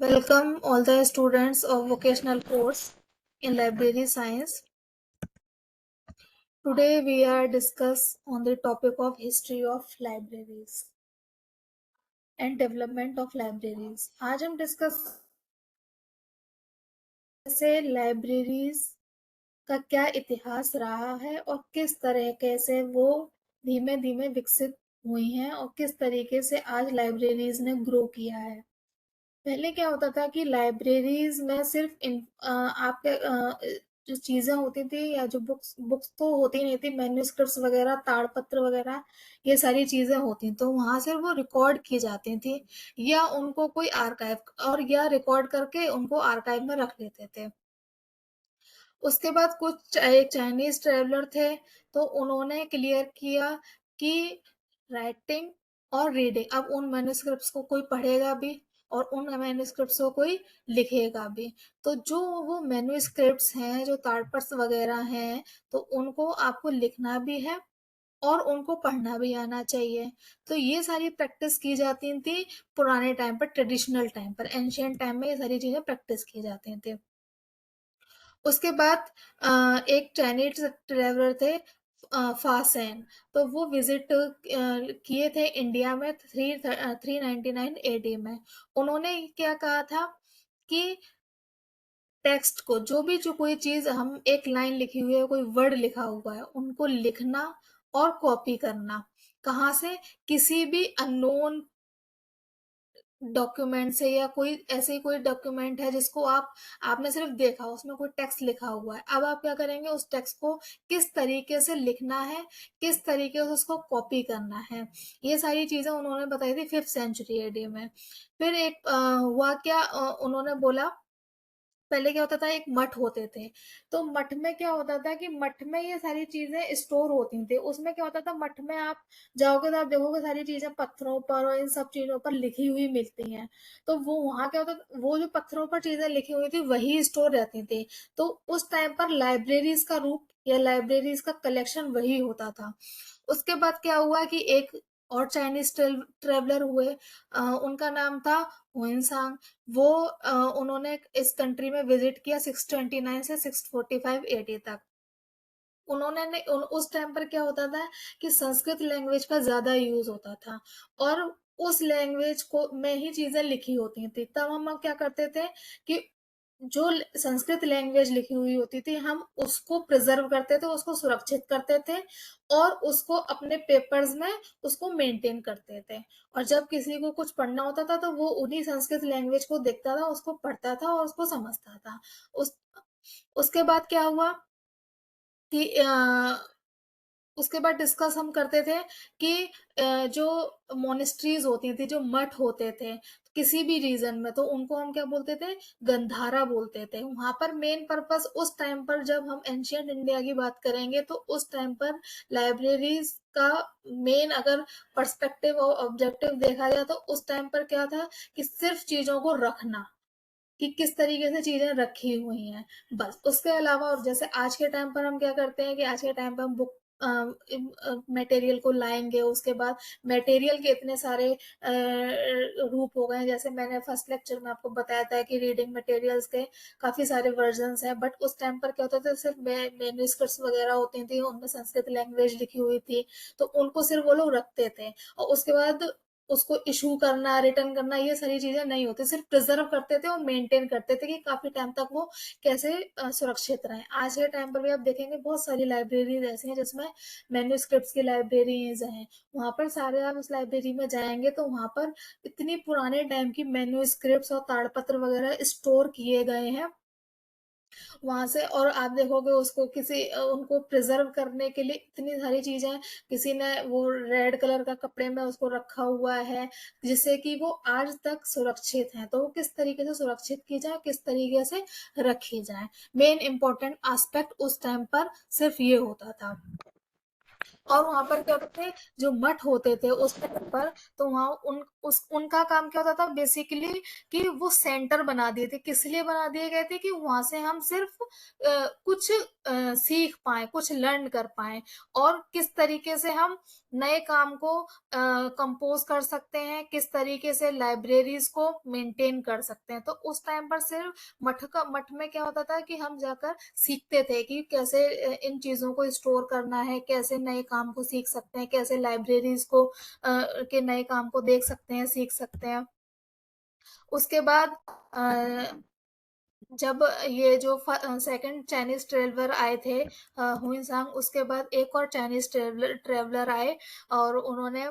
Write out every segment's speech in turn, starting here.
Welcome all the students of vocational course in library science. Today we are discuss on the topic of history of libraries and development of libraries. आज हम discuss से libraries का क्या इतिहास रहा है और किस तरीके से वो धीमे धीमे विकसित हुई हैं और किस तरीके से आज लाइब्रेरीज ने ग्रो किया है। पहले क्या होता था कि लाइब्रेरीज में सिर्फ आपके जो चीजें होती थी या जो बुक्स बुक्स तो होती नहीं थी, मैन्युस्क्रिप्ट्स वगैरह, ताड़पत्र वगैरह, ये सारी चीजें होती, तो वहां से वो रिकॉर्ड की जाती थी या उनको कोई आर्काइव और या रिकॉर्ड करके उनको आर्काइव में रख लेते थे। उसके बाद कुछ एक चाइनीज ट्रेवलर थे, तो उन्होंने क्लियर किया कि राइटिंग और रीडिंग, अब उन मैन्युस्क्रिप्ट्स को कोई पढ़ेगा भी और उन मैन्युस्क्रिप्ट्स को कोई लिखेगा भी। तो जो वो मैन्युस्क्रिप्ट्स हैं, जो ताड़पत्र वगैरह हैं, तो उनको आपको लिखना भी है और उनको पढ़ना भी आना चाहिए। तो ये सारी प्रैक्टिस की जाती थी पुराने टाइम पर, ट्रेडिशनल टाइम पर, एंशियंट टाइम में ये सारी चीजें प्रैक्टिस की जाती थी। उसके बाद एक चाइनीज ट्रेवलर थे, फासेन, तो वो विजिट किए थे इंडिया में 399 एडी में। उन्होंने क्या कहा था कि टेक्स्ट को, जो कोई चीज, हम एक लाइन लिखी हुई है, कोई वर्ड लिखा हुआ है, उनको लिखना और कॉपी करना। कहाँ से? किसी भी अननोन डॉक्यूमेंट से, या कोई ऐसे ही कोई डॉक्यूमेंट है जिसको आपने सिर्फ देखा, उसमें कोई टेक्स्ट लिखा हुआ है, अब आप क्या करेंगे, उस टेक्स्ट को किस तरीके से लिखना है, किस तरीके से उसको कॉपी करना है, ये सारी चीजें उन्होंने बताई थी 5th सेंचुरी एडी में। फिर एक हुआ क्या, उन्होंने बोला, पहले क्या होता था, एक मठ होते थे, तो मठ में क्या होता था कि मठ में ये सारी चीजें स्टोर होती थी। उसमें क्या होता था, मठ में आप जाओगे तो आप देखोगे सारी चीजें पत्थरों पर और इन सब चीजों पर लिखी हुई मिलती हैं। तो वो वहां क्या होता था, वो जो पत्थरों पर चीजें लिखी हुई थी वही स्टोर रहती थी। तो उस टाइम पर लाइब्रेरीज का रूप या लाइब्रेरीज का कलेक्शन वही होता था। उसके बाद क्या हुआ कि एक और चाइनीज ट्रेवलर हुए, उनका नाम था हुइनसांग। वो उन्होंने इस कंट्री में विजिट किया 629 से 645 एडी तक। उस टाइम पर क्या होता था कि संस्कृत लैंग्वेज का ज्यादा यूज होता था और उस लैंग्वेज को में ही चीजें लिखी होती थी। तब हम क्या करते थे कि जो संस्कृत लैंग्वेज लिखी हुई होती थी, हम उसको प्रिजर्व करते थे, उसको सुरक्षित करते थे और उसको अपने पेपर्स में उसको मेंटेन करते थे। और जब किसी को कुछ पढ़ना होता था तो वो उन्हीं संस्कृत लैंग्वेज को देखता था, उसको पढ़ता था और उसको समझता था। उस उसके बाद क्या हुआ कि उसके बाद डिस्कस हम करते थे कि जो मोनेस्ट्रीज होती थी, जो मठ होते थे किसी भी रीजन में, तो उनको हम क्या बोलते थे, गंधारा बोलते थे। वहां पर मेन पर्पस उस टाइम पर, जब हम एंशियंट इंडिया की बात करेंगे, तो उस टाइम पर लाइब्रेरीज का मेन अगर पर्सपेक्टिव और ऑब्जेक्टिव देखा जाए तो उस टाइम पर क्या था कि सिर्फ चीजों को रखना, कि किस तरीके से चीजें रखी हुई हैं, बस। उसके अलावा, और जैसे आज के टाइम पर हम क्या करते हैं कि आज के टाइम पर हम बुक मटेरियल को लाएंगे, उसके बाद मटेरियल के इतने सारे रूप हो गए हैं। जैसे मैंने फर्स्ट लेक्चर में आपको बताया था कि रीडिंग मटेरियल्स के काफी सारे वर्जन्स हैं, बट उस टाइम पर क्या होता था, सिर्फ मैन्युस्क्रिप्ट्स वगैरह होती थी, उनमें संस्कृत लैंग्वेज लिखी हुई थी, तो उनको सिर्फ वो लोग रखते थे और उसके बाद उसको इशू करना, रिटर्न करना, ये सारी चीजें नहीं होती, सिर्फ प्रिजर्व करते थे और मेंटेन करते थे कि काफी टाइम तक वो कैसे सुरक्षित रहे। आज के टाइम पर भी आप देखेंगे बहुत सारी लाइब्रेरीज ऐसी हैं जिसमें मैन्युस्क्रिप्ट्स की लाइब्रेरीज हैं। वहां पर सारे, आप उस लाइब्रेरी में जाएंगे तो वहां पर इतनी पुराने टाइम की मैन्युस्क्रिप्ट्स और ताड़पत्र वगैरह स्टोर किए गए हैं वहां से। और आप देखोगे उसको किसी उनको प्रिजर्व करने के लिए इतनी सारी चीजें, किसी ने वो रेड कलर का कपड़े में उसको रखा हुआ है जिससे कि वो आज तक सुरक्षित है। तो वो किस तरीके से सुरक्षित की जाए, किस तरीके से रखी जाए, मेन इंपॉर्टेंट एस्पेक्ट उस टाइम पर सिर्फ ये होता था। और वहां पर क्या होते थे, जो मठ होते थे उस टाइम पर, तो वहां उनका काम क्या होता था बेसिकली, कि वो सेंटर बना दिए थे। किस लिए बना दिए गए थे? कि वहां से हम सिर्फ कुछ सीख पाए, कुछ लर्न कर पाए, और किस तरीके से हम नए काम को कंपोज कर सकते हैं, किस तरीके से लाइब्रेरीज को मेंटेन कर सकते हैं। तो उस टाइम पर सिर्फ मठ में क्या होता था कि हम जाकर सीखते थे कि कैसे इन चीजों को स्टोर करना है, कैसे नए काम को सीख सकते हैं, कैसे लाइब्रेरीज को के नए काम को देख सकते हैं, सीख सकते हैं। उसके बाद जब ये जो सेकंड चाइनीज ट्रेवलर आए थे, हुइंसांग, उसके बाद एक और चाइनीज ट्रेवलर आए, और उन्होंने,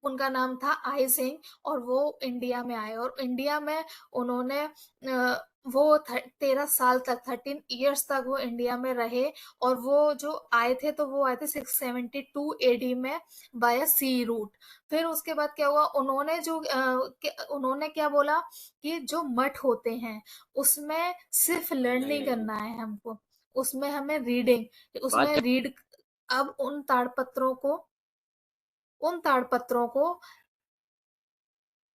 उनका नाम था आई सिंह, और वो इंडिया में आए, और इंडिया में उन्होंने वो 13 साल तक, 13 ईयर्स तक वो इंडिया में रहे। और वो जो आए थे, तो वो आए थे 672 AD में बाय सी रूट। फिर उसके बाद क्या हुआ, उन्होंने क्या बोला कि जो मठ होते हैं उसमें सिर्फ लर्निंग करना है हमको, उसमें हमें रीडिंग, बात उसमें रीड। अब उन ताड़पत्रों को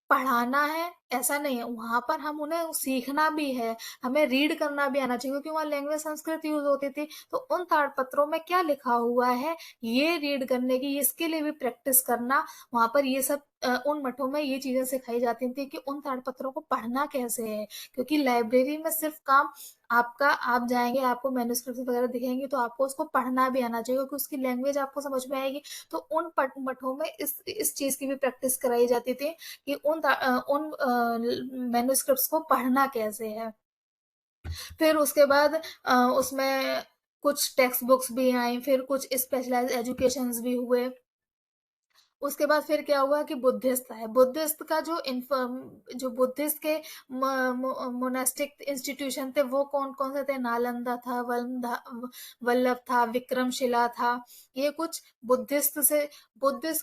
पढ़ाना है ऐसा नहीं है, वहां पर हम उन्हें सीखना भी है, हमें रीड करना भी आना चाहिए, क्योंकि वहां लैंग्वेज संस्कृत यूज होती थी। तो उन ताड़पत्रों में क्या लिखा हुआ है, ये रीड करने की, इसके लिए भी प्रैक्टिस करना। वहां पर ये सब उन मठों में ये चीजें सिखाई जाती थी कि उन ताड़पत्रों को पढ़ना कैसे है। क्योंकि लाइब्रेरी में सिर्फ काम आपका, आप जाएंगे, आपको मैन्युस्क्रिप्ट वगैरह दिखेंगे, तो आपको उसको पढ़ना भी आना चाहिए, क्योंकि उसकी लैंग्वेज आपको समझ में आएगी। तो उन मठों में इस चीज की भी प्रैक्टिस कराई जाती थी कि उन मैन्युस्क्रिप्ट्स को पढ़ना कैसे है। फिर उसके बाद उसमें कुछ टेक्स्ट बुक्स भी आई, फिर कुछ स्पेशलाइज एजुकेशंस भी हुए। उसके बाद फिर क्या हुआ कि बुद्धिस्ट है, बुद्धिस्ट का जो बुद्धिस्ट के मोनास्टिक इंस्टीट्यूशन थे, वो कौन कौन से थे, नालंदा था, वल्लभ था, विक्रमशिला था। ये कुछ बुद्धिस्ट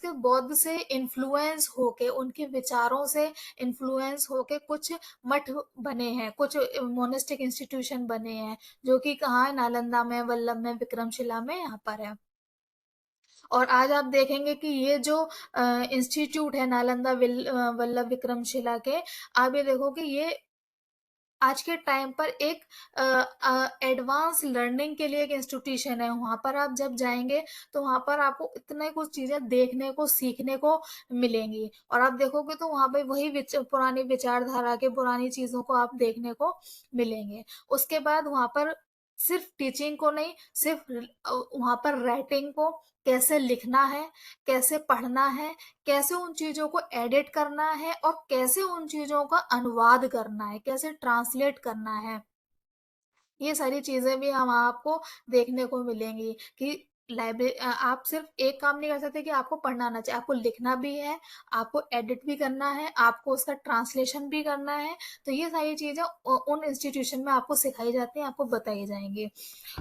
के बौद्ध से इन्फ्लुएंस होके, उनके विचारों से इन्फ्लुएंस होके कुछ मठ बने हैं, कुछ मोनास्टिक इंस्टीट्यूशन बने हैं, जो कि कहाँ है, नालंदा में, वल्लभ में, विक्रमशिला में, यहाँ पर है। और आज आप देखेंगे कि ये जो इंस्टीट्यूट है नालंदा वल्लभ विक्रमशिला के, आप ये देखो कि ये आज के टाइम पर एक एडवांस लर्निंग के लिए एक इंस्टीट्यूशन है। वहां पर आप जब जाएंगे, तो वहां पर आपको इतने कुछ चीजें देखने को, सीखने को मिलेंगी, और आप देखोगे तो वहां पे वही पुरानी विचारधारा के, पुरानी चीजों को आप देखने को मिलेंगे। उसके बाद वहां पर सिर्फ टीचिंग को नहीं, सिर्फ वहां पर राइटिंग को, कैसे लिखना है, कैसे पढ़ना है, कैसे उन चीजों को एडिट करना है, और कैसे उन चीजों का अनुवाद करना है, कैसे ट्रांसलेट करना है, ये सारी चीजें भी हम आपको देखने को मिलेंगी। कि लाइब्रेरी, आप सिर्फ एक काम नहीं कर सकते कि आपको पढ़ना आना चाहिए, आपको लिखना भी है, आपको एडिट भी करना है, आपको उसका ट्रांसलेशन भी करना है। तो ये सारी चीजें उन इंस्टीट्यूशन में आपको सिखाई जाती हैं, आपको बताई जाएंगी।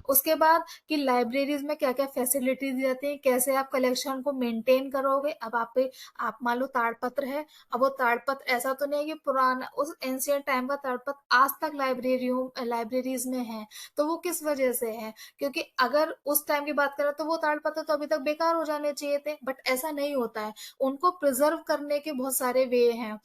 उसके बाद कि लाइब्रेरीज में क्या क्या फैसिलिटीज दी जाती है, कैसे आप कलेक्शन को मेंटेन करोगे। अब आप मान लो ताड़पत्र है, अब वो ताड़पत्र ऐसा तो नहीं है कि पुराना, उस एंशियंट टाइम का ताड़पत्र आज तक लाइब्रेरीज में है। तो वो किस वजह से है, क्योंकि अगर उस टाइम की बात करें तो वो ताड़पत्र तो अभी तक बेकार हो जाने चाहिए थे, बट ऐसा नहीं होता है, उनको प्रिजर्व करने के बहुत सारे वे हैं।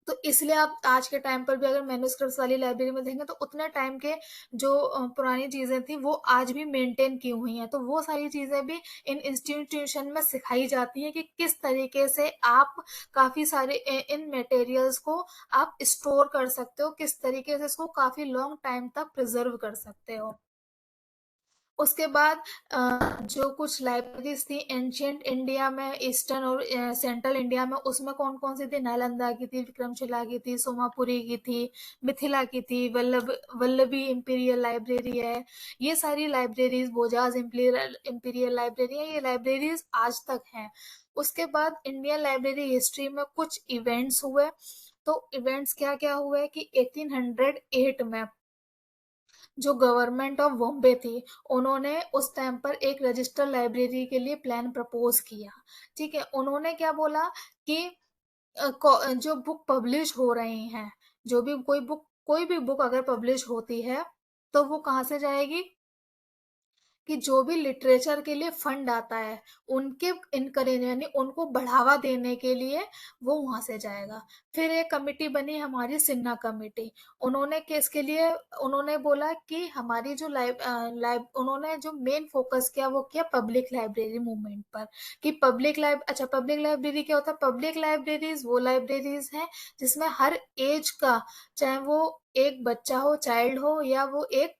तो इसलिए आप आज के टाइम पर भी अगर मैन्युस्क्रिप्ट्स वाली लाइब्रेरी में देखेंगे, तो उतने टाइम के जो पुरानी चीजें थी वो आज भी मेंटेन की हुई हैं। तो वो सारी चीजें भी इन इंस्टीट्यूशन में सिखाई जाती हैं कि किस तरीके से आप काफी सारे इन मटेरियल्स को आप स्टोर कर सकते हो, किस तरीके से इसको काफी लॉन्ग टाइम तक प्रिजर्व कर सकते हो। उसके बाद जो कुछ लाइब्रेरीज थी एंशियंट इंडिया में, ईस्टर्न और सेंट्रल इंडिया में, उसमें कौन कौन सी थी, नालंदा की थी, विक्रमशिला की थी, सोमापुरी की थी, मिथिला की थी, वल्लभी इंपीरियल लाइब्रेरी है। ये सारी लाइब्रेरीज, बोजाज इंपीरियल लाइब्रेरी है, ये लाइब्रेरीज आज तक हैं। उसके बाद इंडियन लाइब्रेरी हिस्ट्री में कुछ इवेंट्स हुए। तो इवेंट्स क्या क्या हुए कि 1808 में जो गवर्नमेंट ऑफ बॉम्बे थी, उन्होंने उस टाइम पर एक रजिस्टर लाइब्रेरी के लिए प्लान प्रपोज किया। ठीक है, उन्होंने क्या बोला कि जो बुक पब्लिश हो रही हैं, जो भी कोई भी बुक अगर पब्लिश होती है, तो वो कहाँ से जाएगी, कि जो भी लिटरेचर के लिए फंड आता है, उनके इनकरेज यानी उनको बढ़ावा देने के लिए वो वहाँ से जाएगा। फिर एक कमिटी बनी हमारी सिन्हा कमिटी। उन्होंने किस के लिए उन्होंने बोला कि हमारी जो उन्होंने जो मेन फोकस किया वो किया पब्लिक लाइब्रेरी मूवमेंट पर, कि पब्लिक लाइब्रेरी क्या होता है? पब्लिक लाइब्रेरीज वो लाइब्रेरीज हैं जिसमें हर एज का, चाहे वो एक बच्चा हो, चाइल्ड हो, या वो एक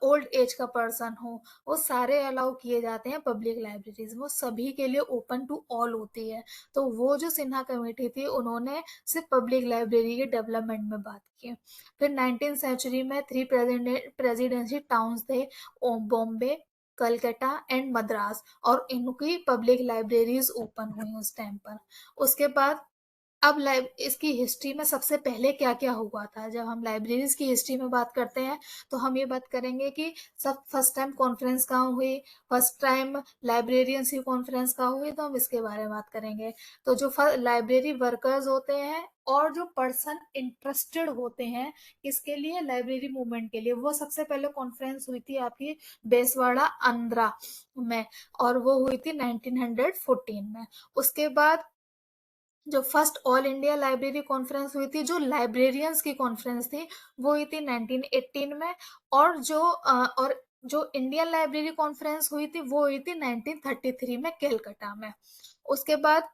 ओल्ड एज का पर्सन हो, वो सारे अलाउ किए जाते हैं पब्लिक लाइब्रेरीज। वो सभी के लिए ओपन टू ऑल होती है। तो वो जो सिन्हा कमेटी थी उन्होंने सिर्फ पब्लिक लाइब्रेरी के डेवलपमेंट में बात की। फिर 19th सेंचुरी में 3 प्रेसिडेंसी टाउन्स थे, बॉम्बे, कलकत्ता एंड मद्रास, और इनकी पब्लिक लाइब्रेरीज ओपन हुई उस टाइम पर। उसके बाद अब लाइब इसकी हिस्ट्री में सबसे पहले क्या-क्या हुआ था। जब हम लाइब्रेरीज की हिस्ट्री में बात करते हैं तो हम ये बात करेंगे कि सब फर्स्ट टाइम कॉन्फ्रेंस कहाँ हुई, फर्स्ट टाइम लाइब्रेरियंस की कॉन्फ्रेंस कहाँ हुई, तो हम इसके बारे में बात करेंगे। तो जो लाइब्रेरी वर्कर्स होते हैं और जो पर्सन इंटरेस्टेड होते हैं इसके लिए, लाइब्रेरी मूवमेंट के लिए, वो सबसे पहले कॉन्फ्रेंस हुई थी आपकी बेसवाड़ा आंध्रा में, और वो हुई थी 1914 में। उसके बाद जो first all India library conference हुई थी, जो लाइब्रेरियंस की कॉन्फ्रेंस थी, वो हुई थी 1918 में। और जो इंडियन लाइब्रेरी कॉन्फ्रेंस हुई थी वो हुई थी 1933 में कलकत्ता में। उसके बाद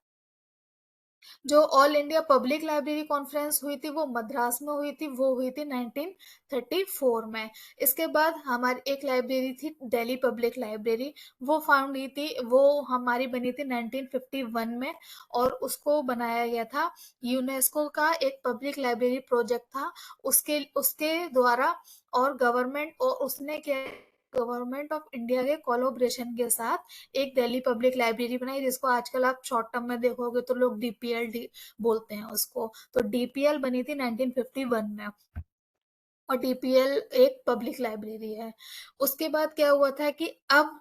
जो all India public library conference हुई थी वो मद्रास में हुई थी, वो हुई थी 1934 में। इसके बाद हमारी एक लाइब्रेरी थी दिल्ली पब्लिक लाइब्रेरी, वो फाउंड हुई थी, वो हमारी बनी थी 1951 में, और उसको बनाया गया था यूनेस्को का एक पब्लिक लाइब्रेरी प्रोजेक्ट था उसके उसके द्वारा। और गवर्नमेंट ऑफ इंडिया के कोलैबोरेशन के साथ एक दिल्ली पब्लिक लाइब्रेरी बनाई, जिसको आजकल आप शॉर्ट टर्म में देखोगे तो लोग डीपीएल बोलते हैं उसको। तो डीपीएल बनी थी 1951 में, और डीपीएल एक पब्लिक लाइब्रेरी है। उसके बाद क्या हुआ था कि अब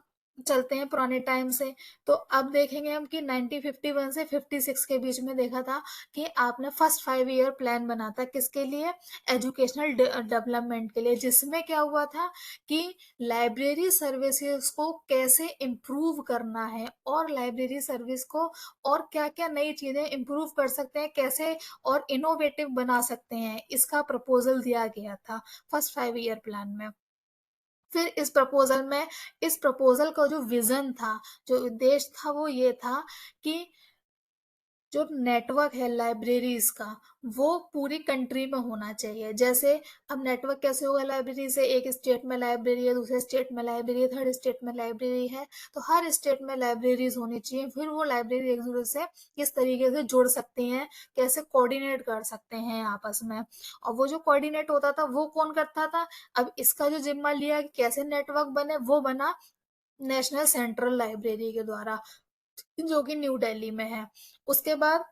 चलते हैं पुराने टाइम से, तो अब देखेंगे हम कि 1951 से 56 के बीच में देखा था कि आपने फर्स्ट 5 ईयर प्लान बना था किसके लिए? एजुकेशनल डेवलपमेंट के लिए, जिसमें क्या हुआ था कि लाइब्रेरी सर्विसेज को कैसे इम्प्रूव करना है, और लाइब्रेरी सर्विस को और क्या क्या नई चीजें इम्प्रूव कर सकते हैं, कैसे और इनोवेटिव बना सकते हैं, इसका प्रपोजल दिया गया था फर्स्ट 5 ईयर प्लान में। फिर इस प्रपोजल का जो विजन था, जो उद्देश्य था, वो ये था कि जो नेटवर्क है लाइब्रेरीज का वो पूरी कंट्री में होना चाहिए। जैसे अब नेटवर्क कैसे होगा लाइब्रेरी से? एक स्टेट में लाइब्रेरी है, दूसरे स्टेट में लाइब्रेरी है, थर्ड स्टेट में लाइब्रेरी है, तो हर स्टेट में लाइब्रेरीज होनी चाहिए। फिर वो लाइब्रेरी एक दूसरे से किस तरीके से जुड़ सकती हैं, कैसे कोऑर्डिनेट कर सकते हैं आपस में, और वो जो कोऑर्डिनेट होता था वो कौन करता था? अब इसका जो जिम्मा लिया कि कैसे नेटवर्क बने, वो बना नेशनल सेंट्रल लाइब्रेरी के द्वारा, जो कि न्यू दिल्ली में है। उसके बाद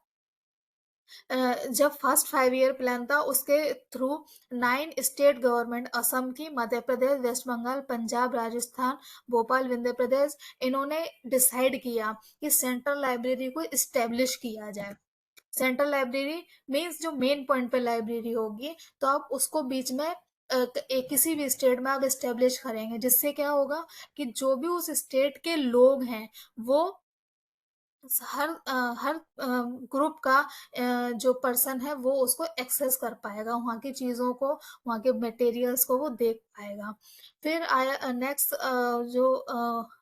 जब फर्स्ट 5 ईयर प्लान था उसके थ्रू 9 स्टेट गवर्नमेंट, असम की, मध्य प्रदेश, वेस्ट बंगाल, पंजाब, राजस्थान, भोपाल, विंध्य प्रदेश, इन्होंने डिसाइड किया कि सेंट्रल लाइब्रेरी को इस्टेब्लिश किया जाए। सेंट्रल लाइब्रेरी मीन्स जो मेन पॉइंट पे लाइब्रेरी होगी, तो आप उसको बीच में किसी भी स्टेट में आप इस्टेब्लिश करेंगे, जिससे क्या होगा कि जो भी उस स्टेट के लोग हैं वो हर ग्रुप का जो पर्सन है वो उसको एक्सेस कर पाएगा, वहाँ की चीज़ों को, वहाँ के मटेरियल्स को वो देख पाएगा। फिर आया नेक्स्ट जो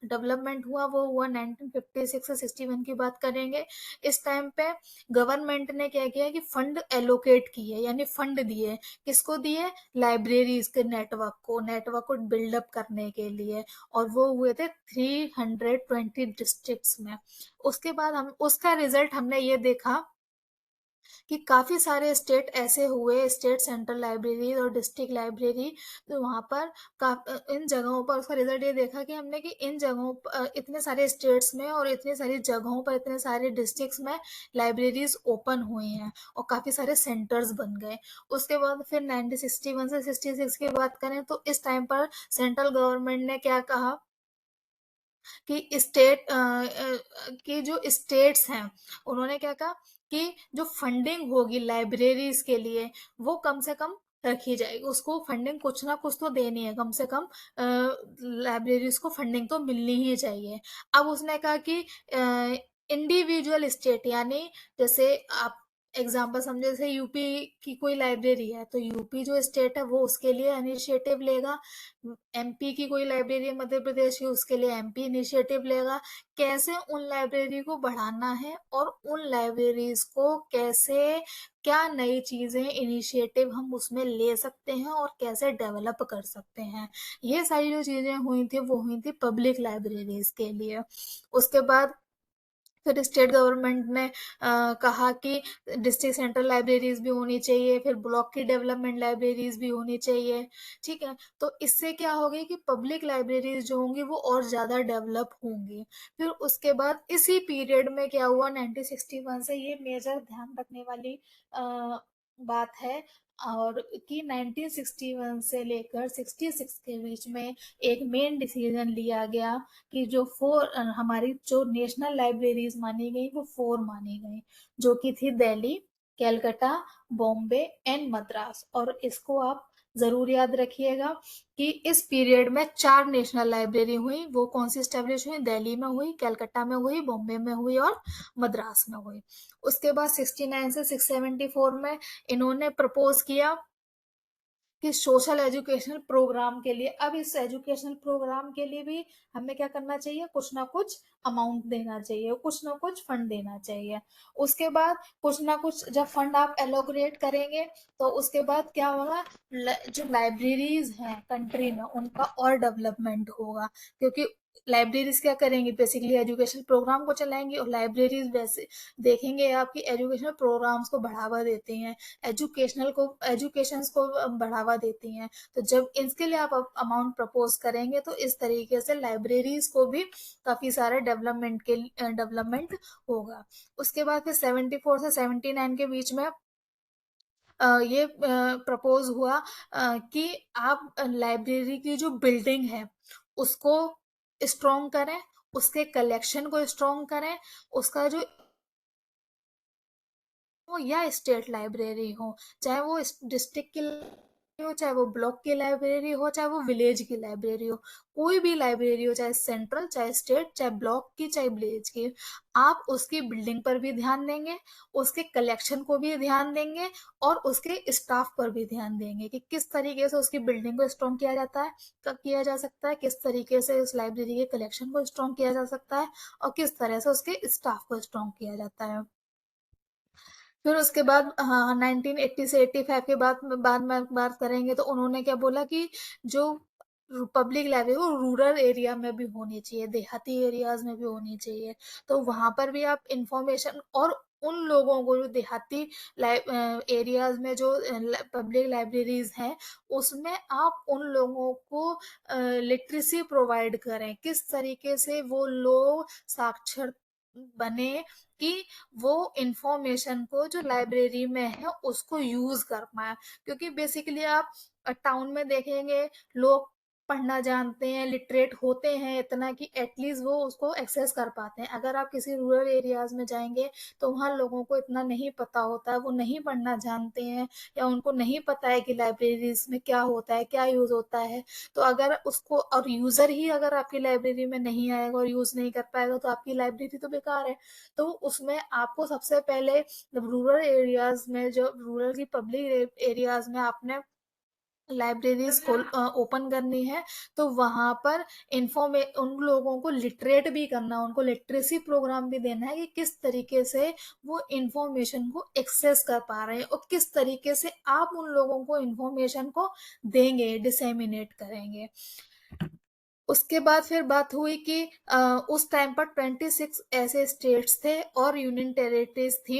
डेवलपमेंट हुआ वो हुआ 1956 से 61 की बात करेंगे। इस टाइम पे गवर्नमेंट ने क्या किया कि फंड एलोकेट किए, यानी फंड दिए। किसको दिए? लाइब्रेरीज के नेटवर्क को बिल्डअप करने के लिए, और वो हुए थे 320 डिस्ट्रिक्ट्स में। उसके बाद हम उसका रिजल्ट हमने ये देखा कि काफ़ी सारे स्टेट ऐसे हुए, स्टेट सेंट्रल लाइब्रेरी और डिस्ट्रिक्ट लाइब्रेरी, तो वहाँ पर इन जगहों पर उसका रिजल्ट ये देखा कि हमने कि इन जगहों पर इतने सारे स्टेट्स में और इतनी सारी जगहों पर, इतने सारे डिस्ट्रिक्ट्स में लाइब्रेरीज ओपन हुई हैं और काफ़ी सारे सेंटर्स बन गए। उसके बाद फिर 1961 से 66 की बात करें तो इस टाइम पर सेंट्रल गवर्नमेंट ने क्या कहा कि कि जो स्टेट्स हैं उन्होंने क्या कहा कि जो फंडिंग होगी लाइब्रेरीज के लिए वो कम से कम रखी जाएगी, उसको फंडिंग कुछ ना कुछ तो देनी है, कम से कम लाइब्रेरीज को फंडिंग तो मिलनी ही चाहिए। अब उसने कहा कि इंडिविजुअल स्टेट, यानी जैसे आप एग्जांपल समझे, जैसे यूपी की कोई लाइब्रेरी है तो यूपी जो स्टेट है वो उसके लिए इनिशिएटिव लेगा, एमपी की कोई लाइब्रेरी है मध्य प्रदेश की, उसके लिए एमपी इनिशिएटिव लेगा। कैसे उन लाइब्रेरी को बढ़ाना है और उन लाइब्रेरीज को कैसे, क्या नई चीजें इनिशिएटिव हम उसमें ले सकते हैं और कैसे डेवलप कर सकते हैं, ये सारी जो चीजें हुई थी वो हुई थी पब्लिक लाइब्रेरीज के लिए। उसके बाद फिर स्टेट गवर्नमेंट ने कहा कि डिस्ट्रिक्ट सेंट्रल लाइब्रेरीज भी होनी चाहिए, फिर ब्लॉक की डेवलपमेंट लाइब्रेरीज भी होनी चाहिए। ठीक है, तो इससे क्या होगी कि पब्लिक लाइब्रेरीज जो होंगी वो और ज्यादा डेवलप होंगी। फिर उसके बाद इसी पीरियड में क्या हुआ, 1961 से, ये मेजर ध्यान रखने वाली बात है, और कि 1961 से लेकर 66 के बीच में एक मेन डिसीजन लिया गया कि जो हमारी जो नेशनल लाइब्रेरीज मानी गई वो 4 मानी गई, जो कि थी दिल्ली, कैलकाटा, बॉम्बे एंड मद्रास। और इसको आप जरूर याद रखिएगा कि इस पीरियड में 4 नेशनल लाइब्रेरी हुई, वो कौन सी स्टेब्लिश हुई, दिल्ली में हुई, कैलकाटा में हुई, बॉम्बे में हुई और मद्रास में हुई। उसके बाद 69 से 674 में इन्होंने प्रपोज किया कि सोशल एजुकेशनल प्रोग्राम के लिए, अब इस एजुकेशनल प्रोग्राम के लिए भी हमें क्या करना चाहिए, कुछ ना कुछ अमाउंट देना चाहिए, कुछ ना कुछ फंड देना चाहिए। उसके बाद कुछ ना कुछ जब फंड आप एलोकेट करेंगे तो उसके बाद क्या होगा, जो लाइब्रेरीज हैं कंट्री में उनका और डेवलपमेंट होगा, क्योंकि लाइब्रेरीज क्या करेंगी, बेसिकली एजुकेशन प्रोग्राम को चलाएंगी, और लाइब्रेरीज वैसे देखेंगे आपकी एजुकेशनल प्रोग्राम्स को बढ़ावा देती हैं, एजुकेशन को बढ़ावा देती हैं। तो जब इसके लिए आप अमाउंट प्रपोज करेंगे तो इस तरीके से लाइब्रेरीज को भी काफी सारे डेवलपमेंट होगा। उसके बाद फिर 74 से 79 के बीच में ये प्रपोज हुआ कि आप लाइब्रेरी की जो बिल्डिंग है उसको स्ट्रॉन्ग करें, उसके कलेक्शन को स्ट्रॉन्ग करें, उसका जो हो या स्टेट लाइब्रेरी हो, चाहे वो डिस्ट्रिक्ट की हो, चाहे वो ब्लॉक की लाइब्रेरी हो, चाहे वो विलेज की लाइब्रेरी हो, कोई भी लाइब्रेरी हो, चाहे सेंट्रल, चाहे स्टेट, चाहे ब्लॉक की, चाहे विलेज की, आप उसकी बिल्डिंग पर भी ध्यान देंगे, उसके कलेक्शन को भी ध्यान देंगे और उसके स्टाफ पर भी ध्यान देंगे कि किस तरीके से उसकी बिल्डिंग को स्ट्रॉन्ग किया जाता है, कब किया जा सकता है, किस तरीके से उस लाइब्रेरी के कलेक्शन को स्ट्रॉन्ग किया जा सकता है और किस तरह से उसके स्टाफ को स्ट्रॉन्ग किया जाता है। फिर उसके बाद, हाँ, 1980 से 85 के बाद में बात करेंगे तो उन्होंने क्या बोला कि जो पब्लिक लाइब्रेरी वो रूरल एरिया में भी होनी चाहिए, देहाती एरियाज में भी होनी चाहिए। तो वहां पर भी आप इंफॉर्मेशन, और उन लोगों को जो देहाती एरियाज में जो पब्लिक लाइब्रेरीज हैं उसमें आप उन लोगों को लिटरेसी प्रोवाइड करें, किस तरीके से वो लोग साक्षर बने कि वो इंफॉर्मेशन को जो लाइब्रेरी में है उसको यूज कर पाए। क्योंकि बेसिकली आप टाउन में देखेंगे लोग पढ़ना जानते हैं, लिटरेट होते हैं इतना कि एटलीस्ट वो उसको एक्सेस कर पाते हैं। अगर आप किसी रूरल एरियाज में जाएंगे तो वहाँ लोगों को इतना नहीं पता होता है, वो नहीं पढ़ना जानते हैं या उनको नहीं पता है कि लाइब्रेरीज में क्या होता है, क्या यूज होता है। तो अगर उसको, और यूजर ही अगर आपकी लाइब्रेरी में नहीं आएगा और यूज नहीं कर पाएगा तो आपकी लाइब्रेरी तो बेकार है। तो उसमें आपको सबसे पहले रूरल एरियाज में, जो रूरल की पब्लिक एरियाज में आपने लाइब्रेरीज खोल ओपन करनी है, तो वहां पर इन्फॉर्मे उन लोगों को लिटरेट भी करना, उनको लिटरेसी प्रोग्राम भी देना है कि किस तरीके से वो इंफॉर्मेशन को एक्सेस कर पा रहे हैं और किस तरीके से आप उन लोगों को इंफॉर्मेशन को देंगे, डिसेमिनेट करेंगे। उसके बाद फिर बात हुई कि उस टाइम पर 26 ऐसे स्टेट्स थे और यूनियन टेरिटरीज थी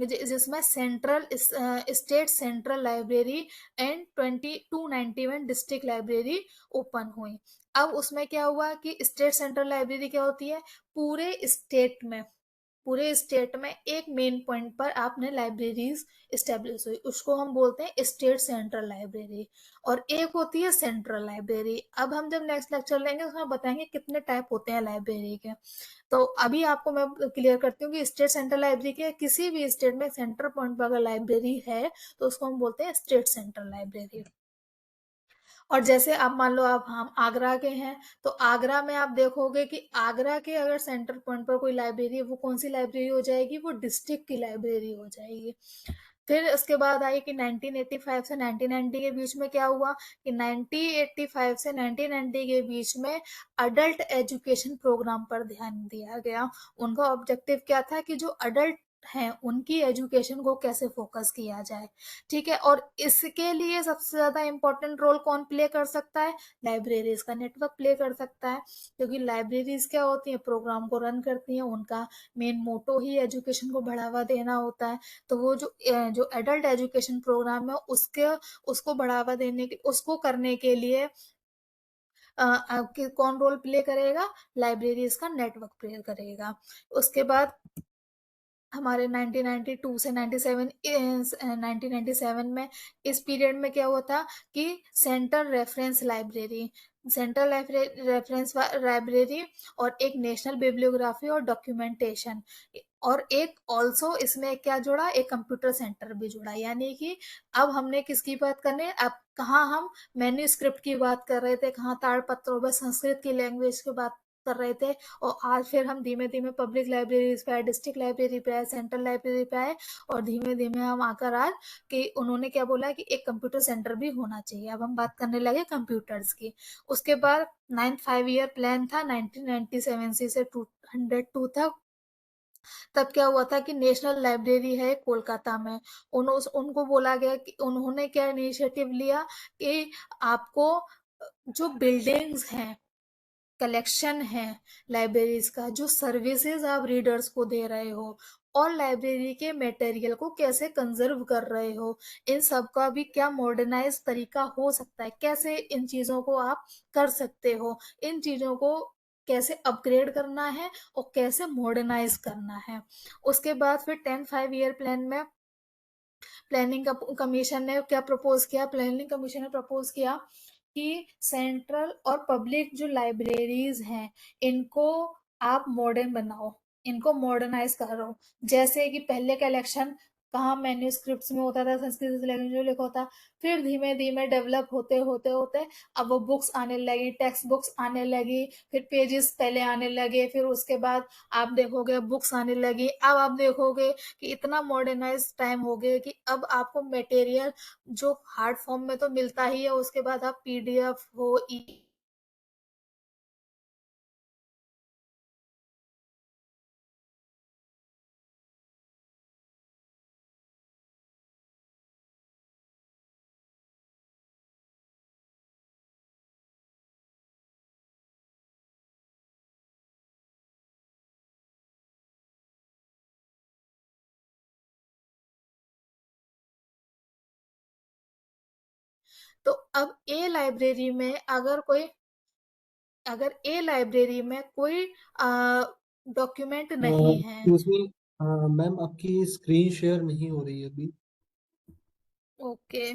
जिसमें state central library and 2291 district library open हुई। अब उसमें क्या हुआ कि स्टेट सेंट्रल लाइब्रेरी क्या होती है, पूरे स्टेट में पूरे स्टेट में एक मेन पॉइंट पर आपने लाइब्रेरीज इस्टेब्लिश हुई, उसको हम बोलते हैं स्टेट सेंट्रल लाइब्रेरी। और एक होती है सेंट्रल लाइब्रेरी। अब हम जब नेक्स्ट लेक्चर लेंगे उसमें बताएंगे कितने टाइप होते हैं लाइब्रेरी के। तो अभी आपको मैं क्लियर करती हूँ कि स्टेट सेंट्रल लाइब्रेरी के किसी भी स्टेट में सेंटर पॉइंट पर अगर लाइब्रेरी है तो उसको हम बोलते हैं स्टेट सेंट्रल लाइब्रेरी। और जैसे आप मान लो आप हम आगरा के हैं, तो आगरा में आप देखोगे कि आगरा के अगर सेंटर पॉइंट पर कोई लाइब्रेरी है, वो कौन सी लाइब्रेरी हो जाएगी, वो डिस्ट्रिक्ट की लाइब्रेरी हो जाएगी। फिर उसके बाद आई कि 1985 से 1990 के बीच में क्या हुआ कि 1985 से 1990 के बीच में अडल्ट एजुकेशन प्रोग्राम पर ध्यान दिया गया। उनका ऑब्जेक्टिव क्या था कि जो अडल्ट हैं उनकी एजुकेशन को कैसे फोकस किया जाए। ठीक है, और इसके लिए सबसे ज्यादा इंपॉर्टेंट रोल कौन प्ले कर सकता है, लाइब्रेरीज का नेटवर्क प्ले कर सकता है। क्योंकि लाइब्रेरीज क्या होती है, प्रोग्राम को रन करती हैं, उनका मेन मोटो ही एजुकेशन को बढ़ावा देना होता है। तो वो जो एडल्ट एजुकेशन प्रोग्राम है उसके उसको बढ़ावा देने के उसको करने के लिए कौन रोल प्ले करेगा, लाइब्रेरीज का नेटवर्क प्ले करेगा। उसके बाद हमारे 1992 से 1997 में इस पीरियड में क्या हुआ था कि central reference library, central reference library और एक नेशनल बिब्लियोग्राफी और डॉक्यूमेंटेशन, और एक ऑल्सो इसमें क्या जुड़ा, एक कंप्यूटर सेंटर भी जुड़ा। यानी कि अब हमने किसकी बात करने, अब कहाँ हम मैन्यूस्क्रिप्ट की बात कर रहे थे, कहाँ ताड़पत्रों में संस्कृत की लैंग्वेज की बात कर रहे थे, और आज फिर हम धीमे धीमे पब्लिक लाइब्रेरीज पे आए, डिस्ट्रिक्ट लाइब्रेरी पे आए, सेंट्रल लाइब्रेरी पे आए, और धीमे धीमे हम आकर आज कि उन्होंने क्या बोला कि एक कंप्यूटर सेंटर भी होना चाहिए। अब हम बात करने लगे कंप्यूटर्स की। उसके बाद 9th 5 year प्लान था 1997 से 202 तक। तब क्या हुआ था कि नेशनल लाइब्रेरी है कोलकाता में, उनको बोला गया कि उन्होंने क्या इनिशिएटिव लिया कि आपको जो बिल्डिंग्स हैं, कलेक्शन है लाइब्रेरीज का, जो सर्विसेज आप रीडर्स को दे रहे हो, और लाइब्रेरी के मटेरियल को कैसे कंजर्व कर रहे हो, इन सब का भी क्या मॉडर्नाइज तरीका हो सकता है, कैसे इन चीजों को आप कर सकते हो, इन चीजों को कैसे अपग्रेड करना है और कैसे मॉडर्नाइज करना है। उसके बाद फिर 10th 5 year प्लान में प्लानिंग कमीशन ने क्या प्रपोज किया, प्लानिंग कमीशन ने प्रपोज किया कि सेंट्रल और पब्लिक जो लाइब्रेरीज हैं इनको आप मॉडर्न बनाओ, इनको मॉडर्नाइज करो। जैसे कि पहले का इलेक्शन कहाँ मैन्यूस्क्रिप्ट्स में होता था, संस्कृत लैंग्वेज में लिखा होता, फिर धीमे धीमे डेवलप होते होते होते अब वो बुक्स आने लगी, टेक्स्ट बुक्स आने लगी, फिर पेजेस पहले आने लगे, फिर उसके बाद आप देखोगे बुक्स आने लगी, अब आप देखोगे कि इतना मॉडर्नाइज टाइम हो गया कि अब आपको मटेरियल जो हार्ड फॉर्म में तो मिलता ही है, उसके बाद आप पीडीएफ हो तो अब ए लाइब्रेरी में अगर ए लाइब्रेरी में कोई डॉक्यूमेंट नहीं है। एक्सक्यूज मी मैम, आपकी स्क्रीन शेयर नहीं हो रही है अभी। ओके।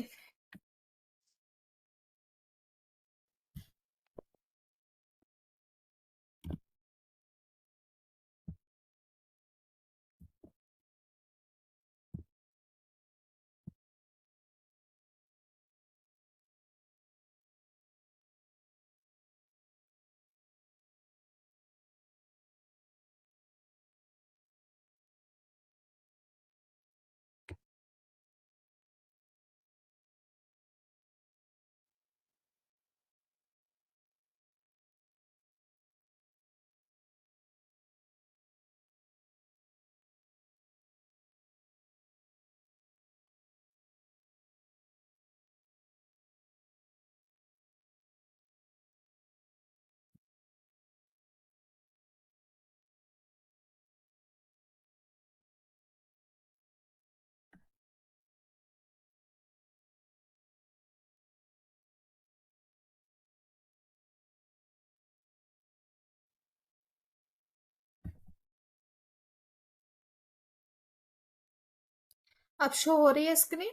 अब शो हो रही है स्क्रीन?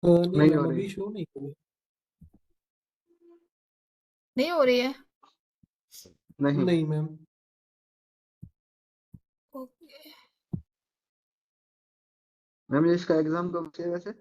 नहीं नहीं हो मैम, रही। अभी शो नहीं हो रही। नहीं हो रही है? नहीं। नहीं मैम। ओके। मैम इसका एग्जाम कब से है वैसे?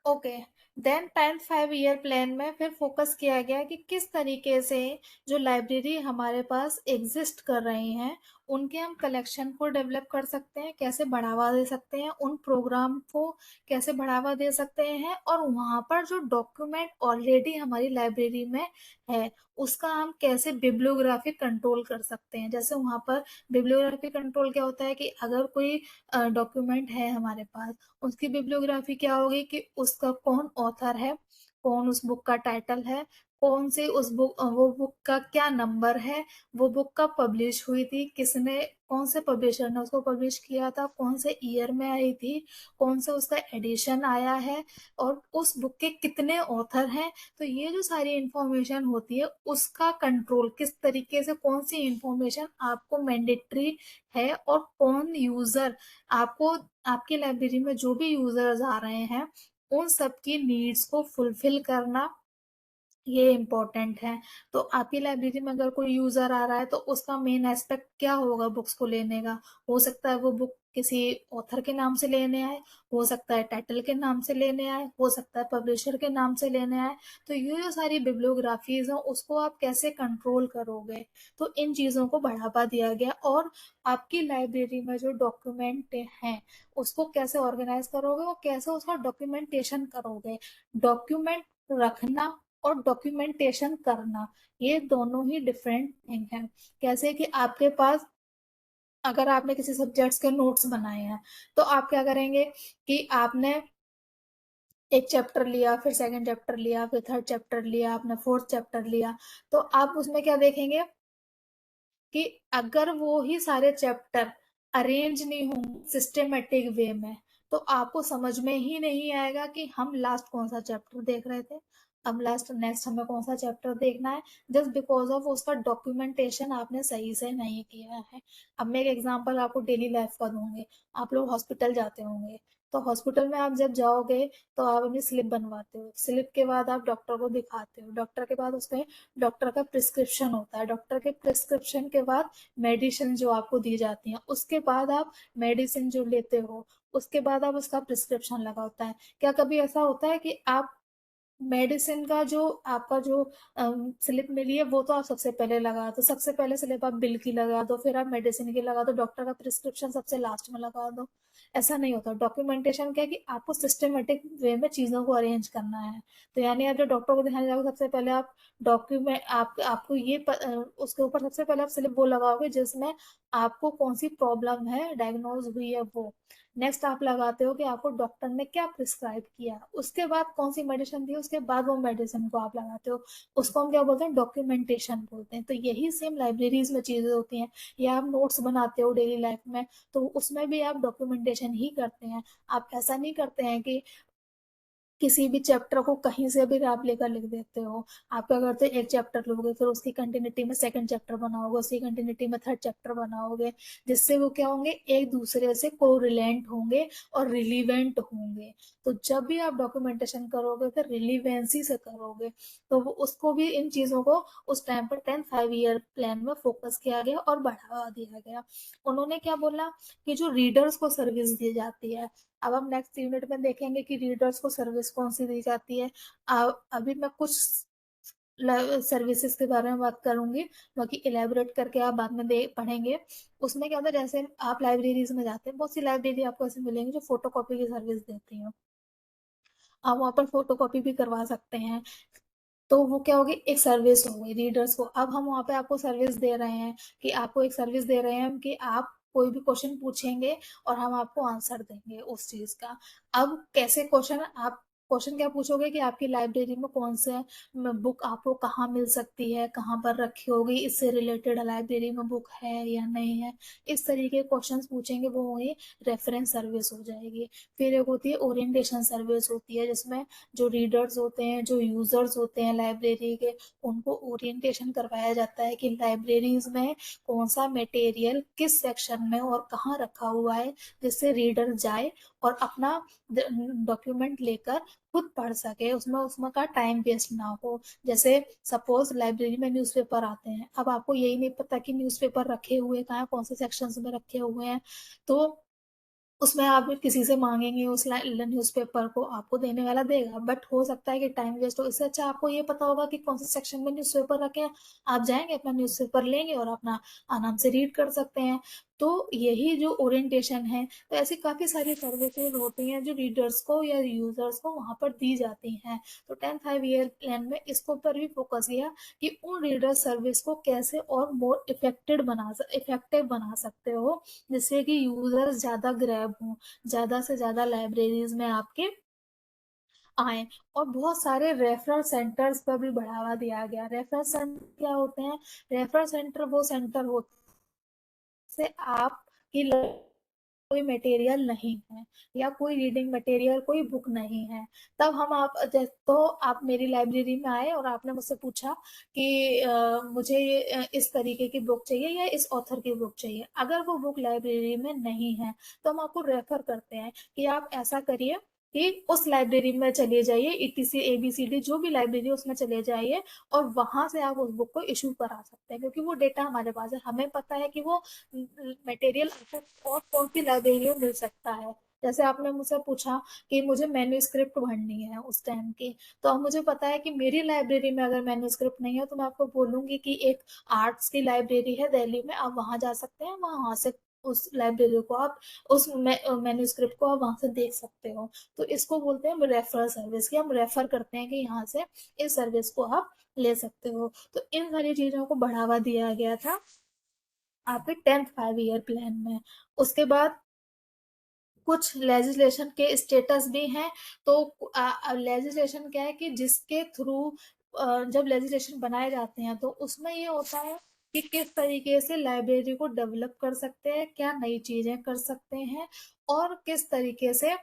Okay. Then 10th 5 year plan में फिर फोकस किया गया कि किस तरीके से जो लाइब्रेरी हमारे पास एग्जिस्ट कर रही हैं उनके हम कलेक्शन को डेवलप कर सकते हैं, कैसे बढ़ावा दे सकते हैं, उन प्रोग्राम को कैसे बढ़ावा दे सकते हैं, और वहाँ पर जो डॉक्यूमेंट ऑलरेडी हमारी लाइब्रेरी में है उसका हम कैसे बिब्लियोग्राफी कंट्रोल कर सकते हैं। जैसे वहाँ पर बिब्लियोग्राफी कंट्रोल क्या होता है कि अगर कोई डॉक्यूमेंट है हमारे पास, उसकी बिब्लियोग्राफी क्या होगी कि उसका कौन ऑथर है, कौन उस बुक का टाइटल है, कौन से उस बुक वो बुक का क्या नंबर है, वो बुक कब पब्लिश हुई थी, किसने कौन से पब्लिशर ने उसको पब्लिश किया था, कौन से ईयर में आई थी, कौन सा उसका एडिशन आया है, और उस बुक के कितने ऑथर हैं। तो ये जो सारी इंफॉर्मेशन होती है उसका कंट्रोल किस तरीके से, कौन सी इंफॉर्मेशन आपको मैंडेटरी है, और कौन यूजर आपको, आपकी लाइब्रेरी में जो भी यूजर्स आ रहे हैं उन सबकी नीड्स को फुलफिल करना, ये इम्पोर्टेंट है। तो आपकी लाइब्रेरी में अगर कोई यूजर आ रहा है तो उसका मेन एस्पेक्ट क्या होगा बुक्स को लेने का। हो सकता है वो बुक किसी ऑथर के नाम से लेने आए, हो सकता है टाइटल के नाम से लेने आए, हो सकता है पब्लिशर के नाम से लेने आए। तो ये जो सारी बिब्लियोग्राफीज हैं उसको आप कैसे कंट्रोल करोगे, तो इन चीजों को बढ़ावा दिया गया। और आपकी लाइब्रेरी में जो डॉक्यूमेंट हैं उसको कैसे ऑर्गेनाइज करोगे और कैसे उसका डॉक्यूमेंटेशन करोगे। डॉक्यूमेंट रखना और डॉक्यूमेंटेशन करना, ये दोनों ही डिफरेंट थिंग है। कैसे कि आपके पास, अगर आपने किसी सब्जेक्ट्स के नोट्स बनाए हैं तो आप क्या करेंगे कि आपने एक चैप्टर लिया, फिर सेकंड चैप्टर लिया, फिर थर्ड चैप्टर लिया, आपने फोर्थ चैप्टर लिया, तो आप उसमें क्या देखेंगे कि अगर वो ही सारे चैप्टर अरेंज नहीं होंगे सिस्टेमेटिक वे में तो आपको समझ में ही नहीं आएगा कि हम लास्ट कौन सा चैप्टर देख रहे थे, अब लास्ट नेक्स्ट हमें कौन सा चैप्टर देखना है, जस्ट बिकॉज ऑफ उसका डॉक्यूमेंटेशन आपने सही से नहीं किया है। अब मैं एक एग्जांपल आपको डेली लाइफ का दूंगी। आप लोग हॉस्पिटल जाते होंगे, तो हॉस्पिटल में आप जब जाओगे तो आप अपनी स्लिप बनवाते हो, स्लिप के बाद आप डॉक्टर को दिखाते हो, डॉक्टर के बाद उसमें डॉक्टर का प्रिस्क्रिप्शन होता है, डॉक्टर के प्रिस्क्रिप्शन के बाद मेडिसिन जो आपको दी जाती हैं, उसके बाद आप मेडिसिन जो लेते हो उसके बाद आप उसका प्रिस्क्रिप्शन लगा होता है। क्या कभी ऐसा होता है कि आप मेडिसिन का जो आपका जो स्लिप मिली है वो तो आप सबसे पहले लगा दो, सबसे पहले स्लिप आप बिल की लगा दो, फिर आप मेडिसिन की लगा दो, डॉक्टर का प्रिस्क्रिप्शन सबसे लास्ट में लगा दो। ऐसा नहीं होता। डॉक्यूमेंटेशन क्या है कि आपको सिस्टमेटिक वे में चीजों को अरेंज करना है। तो यानी आप जब डॉक्टर को दिखाने जाओगे सबसे पहले आप डॉक्यूमेंट आपको उसके ऊपर सबसे पहले आप स्लिप वो लगाओगे जिसमें आपको कौन सी प्रॉब्लम है डायग्नोज हुई है वो। नेक्स्ट आप लगाते हो कि आपको डॉक्टर ने क्या प्रिस्क्राइब किया, उसके बाद कौन सी मेडिसिन दी, उसके बाद वो मेडिसिन को आप लगाते हो। उसको हम क्या बोलते हैं, डॉक्यूमेंटेशन बोलते हैं। तो यही सेम लाइब्रेरीज में चीजें होती हैं। या आप नोट्स बनाते हो डेली लाइफ में तो उसमें भी आप डॉक्यूमेंटेशन ही करते हैं। आप ऐसा नहीं करते हैं कि किसी भी चैप्टर को कहीं से भी आप लेकर लिख देते हो। आप क्या करते हो, एक चैप्टर लोगे फिर उसकी कंटिन्यूटी में सेकंड चैप्टर बनाओगे, उसकी कंटिन्यूटी में थर्ड चैप्टर बनाओगे, जिससे वो क्या होंगे, एक दूसरे से कोरिलेंट होंगे और रिलीवेंट होंगे। तो जब भी आप डॉक्यूमेंटेशन करोगे फिर रिलीवेंसी से करोगे। तो वो उसको भी, इन चीजों को उस टाइम पर 10th 5 ईयर प्लान में फोकस किया गया और बढ़ावा दिया गया। उन्होंने क्या बोला कि जो रीडर्स को सर्विस दी जाती है, अब हम नेक्स्ट यूनिट में देखेंगे कि रीडर्स को सर्विस कौन सी दी जाती है। अभी मैं कुछ सर्विसेज के बारे में बात करूंगी, बाकी इलेबोरेट करके आप बाद में दे पढ़ेंगे। उसमें क्या होता है, जैसे आप लाइब्रेरीज में जाते हैं, बहुत सी लाइब्रेरी आपको ऐसे मिलेंगी जो फोटो कॉपी की सर्विस देती हैं। आप वहाँ पर फोटो कॉपी भी करवा सकते हैं। तो वो क्या होगी, एक सर्विस हो गई रीडर्स को। अब हम वहाँ पे आपको सर्विस दे रहे हैं कि आपको एक सर्विस दे रहे हैं कि आप कोई भी क्वेश्चन पूछेंगे और हम आपको आंसर देंगे उस चीज का। अब कैसे क्वेश्चन आप क्वेश्चन क्या पूछोगे कि आपकी लाइब्रेरी में कौन से बुक आपको कहाँ मिल सकती है, कहाँ पर रखी होगी, इससे रिलेटेड लाइब्रेरी में बुक है या नहीं है, इस तरीके के क्वेश्चंस पूछेंगे, वो होगी रेफरेंस सर्विस हो जाएगी। फिर एक होती है ओरिएंटेशन सर्विस होती है, जिसमें जो रीडर्स होते हैं, जो यूजर्स होते हैं लाइब्रेरी के, उनको ओरिएंटेशन करवाया जाता है कि लाइब्रेरीज में कौन सा मटेरियल किस सेक्शन में और कहाँ रखा हुआ है, जिससे रीडर जाए और अपना डॉक्यूमेंट लेकर खुद पढ़ सके, उसमें उसमें का टाइम वेस्ट ना हो। जैसे सपोज लाइब्रेरी में न्यूज़पेपर आते हैं, अब आपको यही नहीं पता कि न्यूज़पेपर रखे हुए कहाँ, कौन से सेक्शंस में रखे हुए हैं, तो उसमें आप किसी से मांगेंगे उस न्यूज़पेपर को, आपको देने वाला देगा, बट हो सकता है कि टाइम वेस्ट हो। इससे अच्छा आपको ये पता होगा कि कौन से सेक्शन में न्यूज़पेपर रखे हैं, आप जाएंगे अपना न्यूज़पेपर लेंगे और अपना आराम से रीड कर सकते हैं। तो यही जो ओरिएंटेशन है, तो ऐसी काफ़ी सारी सर्विसेज होती हैं जो रीडर्स को या यूजर्स को वहाँ पर दी जाती हैं। तो 10 5 ईयर प्लान में इसको पर भी फोकस किया कि उन रीडर सर्विस को कैसे और मोर इफेक्टिव बना सकते हो, जिससे कि यूजर्स ज्यादा ग्रैब हों, ज्यादा से ज्यादा लाइब्रेरीज में आपके आए। और बहुत सारे रेफरल सेंटर्स पर भी बढ़ावा दिया गया। रेफरल सेंटर क्या होते हैं? रेफरल सेंटर वो सेंटर होते हैं जिससे आपकी कोई मटेरियल नहीं है या कोई रीडिंग मटेरियल, कोई बुक नहीं है, तब हम आप तो आप मेरी लाइब्रेरी में आए और आपने मुझसे पूछा कि मुझे इस तरीके की बुक चाहिए या इस ऑथर की बुक चाहिए। अगर वो बुक लाइब्रेरी में नहीं है तो हम आपको रेफर करते हैं कि आप ऐसा करिए कि उस लाइब्रेरी में चले जाइए, ईटीसी एबीसीडी जो भी लाइब्रेरी है उसमें चले जाइए और वहां से आप उस बुक को इशू करा सकते हैं, क्योंकि वो डेटा हमारे पास है, हमें पता है कि वो मटेरियल आपको और कौन सी लाइब्रेरी में मिल सकता है। जैसे आपने मुझसे पूछा कि मुझे मैन्युस्क्रिप्ट भरनी है उस टाइम की, तो अब मुझे पता है कि मेरी लाइब्रेरी में अगर मैन्युस्क्रिप्ट नहीं है तो मैं आपको बोलूंगी कि एक आर्ट्स की लाइब्रेरी है दिल्ली में, आप वहां जा सकते हैं, वहां से उस लाइब्रेरी को आप उस मैन्युस्क्रिप्ट को आप वहां से देख सकते हो। तो इसको बोलते हैं रेफरल सर्विस, कि हम रेफर करते हैं कि यहाँ से इस सर्विस को आप ले सकते हो। तो इन सारी चीजों को बढ़ावा दिया गया था आपके 10 5 ईयर प्लान में। उसके बाद कुछ लेजिस्लेशन के स्टेटस भी हैं। तो लेजिस्लेशन क्या है कि जिसके थ्रू जब लेजिस्लेशन बनाए जाते हैं तो उसमें ये होता है कि किस तरीके से लाइब्रेरी को डेवलप कर सकते हैं, क्या नई चीजें कर सकते हैं, और किस तरीके से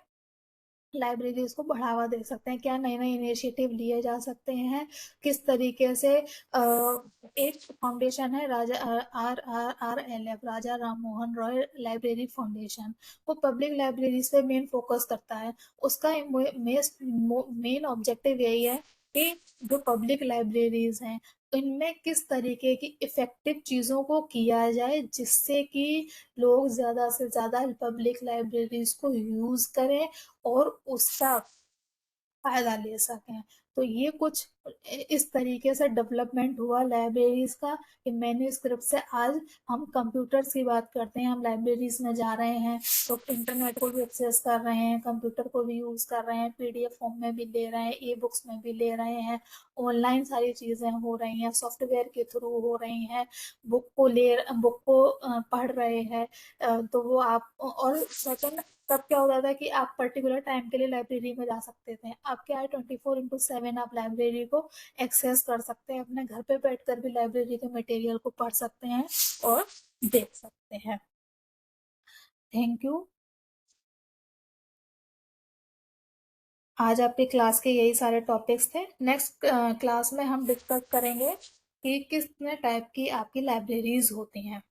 लाइब्रेरीज को बढ़ावा दे सकते हैं, क्या नए नए इनिशिएटिव लिए जा सकते हैं, किस तरीके से एक फाउंडेशन है राजा RRRLF, राजा राम मोहन रॉय लाइब्रेरी फाउंडेशन, वो पब्लिक लाइब्रेरीज पे मेन फोकस करता है। उसका मेन ऑब्जेक्टिव यही है कि जो पब्लिक लाइब्रेरीज हैं इनमें किस तरीके की इफेक्टिव चीजों को किया जाए, जिससे कि लोग ज्यादा से ज्यादा पब्लिक लाइब्रेरीज को यूज करें और उसका फायदा ले सकें। तो ये कुछ इस तरीके से डेवलपमेंट हुआ लाइब्रेरीज का कि मैन्युस्क्रिप्ट से आज हम कंप्यूटर्स की बात करते हैं, हम लाइब्रेरीज में जा रहे हैं तो इंटरनेट को भी एक्सेस कर रहे हैं, कंप्यूटर को भी यूज कर रहे हैं, पीडीएफ फॉर्म में भी ले रहे हैं, ई बुक्स में भी ले रहे हैं, ऑनलाइन सारी चीजें हो रही हैं, सॉफ्टवेयर के थ्रू हो रही हैं, बुक को पढ़ रहे हैं। तो वो आप और सेकंड, तब क्या होता था कि आप पर्टिकुलर टाइम के लिए लाइब्रेरी में जा सकते थे, अब क्या है 24/7 आप लाइब्रेरी को एक्सेस कर सकते हैं, अपने घर पे बैठकर भी लाइब्रेरी के मटेरियल को पढ़ सकते हैं और देख सकते हैं। Thank you. आज आपके क्लास के यही सारे टॉपिक्स थे। नेक्स्ट क्लास में हम डिस्कस करेंगे कि कितने टाइप की आपकी लाइब्रेरीज होती हैं।